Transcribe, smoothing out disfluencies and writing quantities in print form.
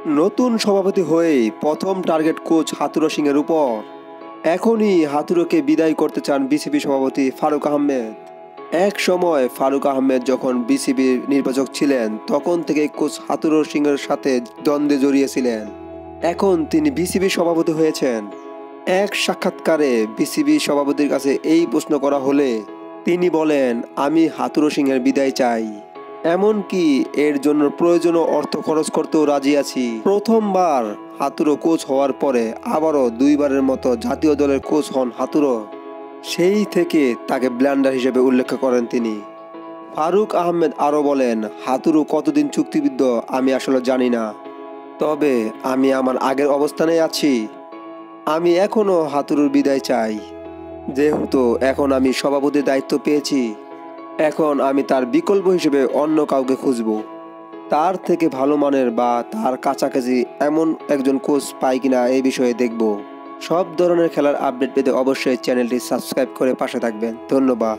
নতুন সভাপতি হয়েই প্রথম টার্গেট কোচ হাথুরু সিংয়ের উপর। এখনই হাথুরুকে বিদায় করতে চান বিসিবি সভাপতি ফারুক আহমেদ। এক সময় ফারুক আহমেদ যখন বিসিবির নির্বাচক ছিলেন তখন থেকে কোচ হাথুরু সিংয়ের সাথে দ্বন্দ্বে জড়িয়েছিলেন। এখন তিনি বিসিবি সভাপতি হয়েছেন। এক সাক্ষাৎকারে বিসিবি সভাপতির কাছে এই প্রশ্ন করা হলে তিনি বলেন, আমি হাথুরু সিংয়ের বিদায় চাই, এমনকি এর জন্য প্রয়োজনীয় অর্থ খরচ করতেও রাজি আছি। প্রথমবার হাথুরু কোচ হওয়ার পরে আবারও দুইবারের মতো জাতীয় দলের কোচ হন হাথুরু। সেই থেকে তাকে ব্ল্যান্ডার হিসেবে উল্লেখ করেন তিনি। ফারুক আহমেদ আরও বলেন, হাথুরু কতদিন চুক্তিবদ্ধ আমি আসলে জানি না, তবে আমি আমার আগের অবস্থানে আছি। আমি এখনও হাথুরুর বিদায় চাই। যেহেতু এখন আমি সভাপতির দায়িত্ব পেয়েছি, এখন আমি তার বিকল্প হিসেবে অন্য কাউকে খুঁজব। তার থেকে ভালো মানের বা তার কাছাকাছি এমন একজন কোচ পাই কিনা এই বিষয়ে দেখব। সব ধরনের খেলার আপডেট পেতে অবশ্যই চ্যানেলটি সাবস্ক্রাইব করে পাশে থাকবেন। ধন্যবাদ।